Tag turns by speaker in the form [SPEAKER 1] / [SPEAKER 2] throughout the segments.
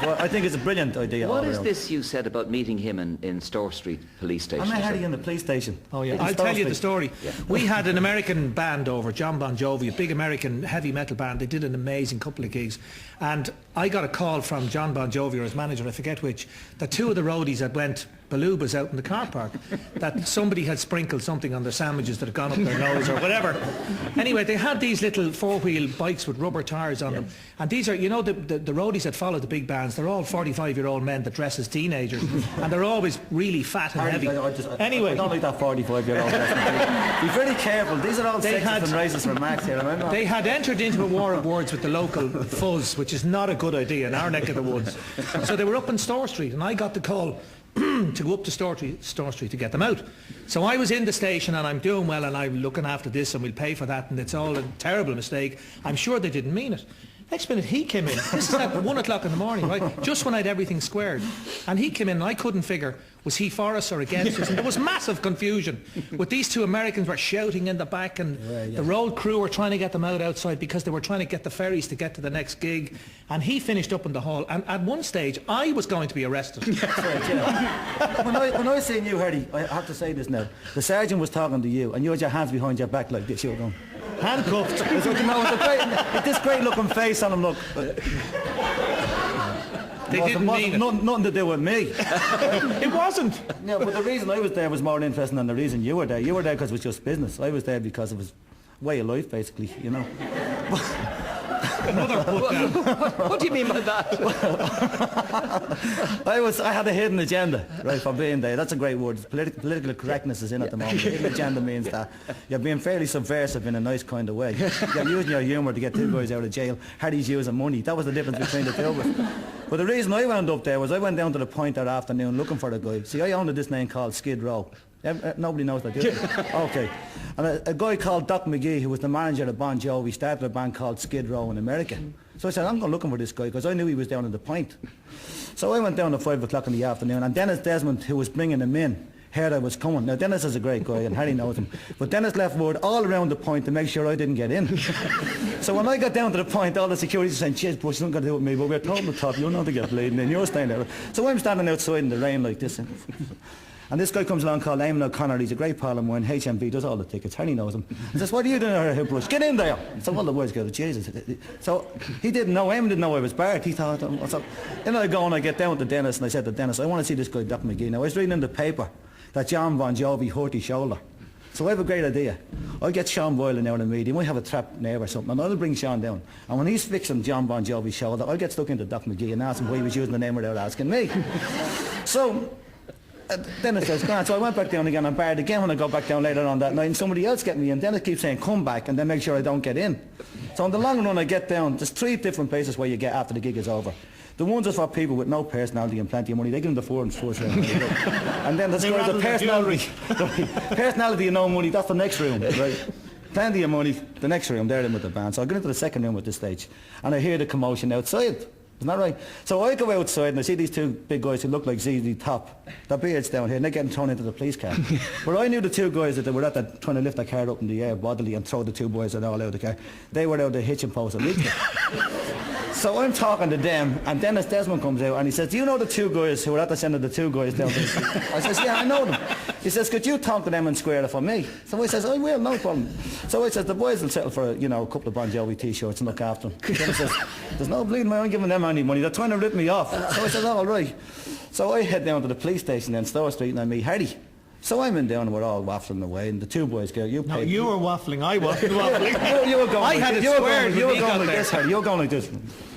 [SPEAKER 1] Well, I think it's a brilliant idea.
[SPEAKER 2] What is this you said about meeting him in Store Street police station?
[SPEAKER 1] I met Harry in the police station.
[SPEAKER 3] Oh yeah, I'll tell you the story. Yeah. We had an American band over, John Bon Jovi, a big American heavy metal band. They did an amazing couple of gigs, and I got a call from John Bon Jovi or his manager, I forget which, that two of the roadies had went belugas out in the car park, that somebody had sprinkled something on their sandwiches that had gone up their nose or whatever. Anyway, they had these little four-wheel bikes with rubber tyres on them, and these are, you know, the roadies that follow the big bands, they're all 45-year-old men that dress as teenagers, and they're always really fat and heavy. Anyway,
[SPEAKER 1] I don't like that 45-year-old. Be very careful. These are all sexist and racist remarks here.
[SPEAKER 3] They had entered into a war of words with the local fuzz, which is not a good idea in our neck of the woods. So they were up in Store Street, and I got the call to go up to Store Street to get them out. So I was in the station, and I'm doing well, and I'm looking after this, and we'll pay for that, and it's all a terrible mistake. I'm sure they didn't mean it. Next minute he came in. This is at 1 o'clock in the morning, right? Just when I'd everything squared. And he came in and I couldn't figure, was he for us or against us? And there was massive confusion. With these two Americans were shouting in the back, and the road crew were trying to get them out outside because they were trying to get the ferries to get to the next gig. And he finished up in the hall. And at one stage, I was going to be arrested.
[SPEAKER 1] When I seen you, Harry, I have to say this now. The sergeant was talking to you, and you had your hands behind your back like this. You were going, handcuffed. With this great looking face on him, look.
[SPEAKER 3] They didn't mean it.
[SPEAKER 1] Nothing to do with me.
[SPEAKER 3] It wasn't.
[SPEAKER 1] No, but the reason I was there was more interesting than the reason you were there. You were there because it was just business. I was there because it was way of life, basically, you know.
[SPEAKER 3] Another
[SPEAKER 2] What do you mean by that?
[SPEAKER 1] I had a hidden agenda, right, for being there. That's a great word. Political correctness is in at the moment. Hidden agenda means that you're being fairly subversive in a nice kind of way. You're using your humour to get two guys out of jail. Harry's using money. That was the difference between the two of us. But the reason I wound up there was I went down to the point that afternoon looking for a guy. See, I owned this name called Skid Row. Nobody knows that, do they? Okay. And a guy called Doc McGee, who was the manager of Bon Jovi, started a band called Skid Row in America. So I said, I'm going looking for this guy, because I knew he was down in the Point. So I went down at 5 o'clock in the afternoon, and Dennis Desmond, who was bringing him in, heard I was coming. Now, Dennis is a great guy, and Harry knows him. But Dennis left word all around the Point to make sure I didn't get in. So when I got down to the Point, all the security saying, "Jeez, Bush, nothing got to do with me, but we're told the top, you're not to get bleeding, and you're staying there." So I'm standing outside in the rain like this. And this guy comes along called Eamon O'Connor. He's a great pal of mine. HMV does all the tickets. Harry knows him. He says, "What are you doing here, Bush? Get in there." So all the boys go, "Jesus." So he didn't know. Eamon didn't know I was Bart. He thought. So then I go and I get down to Dennis, and I said to Dennis, "I want to see this guy, Doc McGee." Now I was reading in the paper that John Bon Jovi hurt his shoulder. So I have a great idea. I'll get Sean Boylan down in meeting. He might have a trapped nerve or something, and I'll bring Sean down. And when he's fixing John Bon Jovi's shoulder, I'll get stuck into Doc McGee and ask him why he was using the name without asking me. So Dennis says, "Grant." So I went back down again and barred again when I go back down later on that night, and somebody else get me in. Dennis keeps saying, "Come back," and then make sure I don't get in. So in the long run I get down, there's 3 different places where you get after the gig is over. The ones are for people with no personality and plenty of money. They give them the first round. And then there's the personality and no money, that's the next room, right? Plenty of money, the next room, they're in with the band. So I get into the second room at this stage, and I hear the commotion outside. Isn't that right? So I go outside and I see these 2 big guys who look like ZZ Top. Their beards down here, and they're getting thrown into the police car. But I knew the 2 guys that they were trying to lift the car up in the air bodily and throw the 2 boys that all out of the car. They were out the hitching post at least. So I'm talking to them, and Dennis Desmond comes out and he says, "Do you know the 2 guys who were at the sending the 2 guys down there?" I says, "Yeah, I know them." He says, "Could you talk to them and square it for me?" So I says, "I will, no problem." So I says, "The boys will settle for, you know, a couple of Bon Jovi t-shirts and look after them." Dennis says, "There's no bleeding, I ain't giving them any money. They're trying to rip me off." So I says, "All right." So I head down to the police station in Store Street and I meet Harry. So I'm in down and we're all waffling away, and the 2 boys go, "You
[SPEAKER 3] No,
[SPEAKER 1] pay."
[SPEAKER 3] you were waffling, I wasn't waffling.
[SPEAKER 1] You were going
[SPEAKER 3] I
[SPEAKER 1] like
[SPEAKER 3] had
[SPEAKER 1] this.
[SPEAKER 3] it squared
[SPEAKER 1] You were
[SPEAKER 3] when he
[SPEAKER 1] going
[SPEAKER 3] got
[SPEAKER 1] like
[SPEAKER 3] there.
[SPEAKER 1] this, Harry. You were going like this.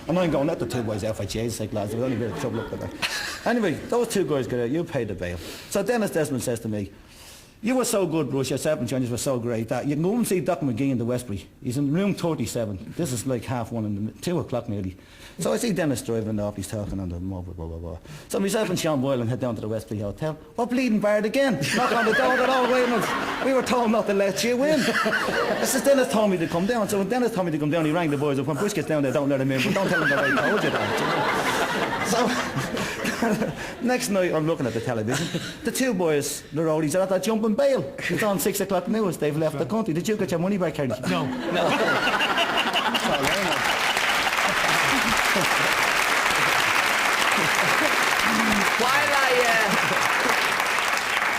[SPEAKER 1] And I'm going, "Let the 2 boys out for Jesus sake, lads. There's only a bit of trouble up there." Anyway, those 2 guys get out. You pay the bail. So Dennis Desmond says to me, "You were so good, Bruce. Yourself and Johnny's were so great that you can go and see Doc McGee in the Westbury. He's in room 37. This is like 1:30 in the 2 o'clock nearly." So I see Dennis driving off. He's talking on the mobile, blah, blah, blah. So myself and Sean Boylan head down to the Westbury Hotel. "What bleeding Bard again?" Knock on the door. They're all waiting us. "We were told not to let you in." This is Dennis told me to come down. So when Dennis told me to come down, he rang the boys up. "When Bush gets down there, don't let him in, but don't tell him that I told you that." So next night I'm looking at the television. The 2 boys, the roadies, are at that jumping bail. It's on 6 o'clock news. They've left the country. Did you get your money back, Harry?
[SPEAKER 3] No.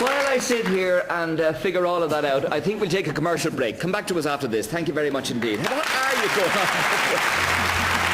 [SPEAKER 2] While I sit here and figure all of that out, I think we'll take a commercial break. Come back to us after this. Thank you very much indeed. What are you going on?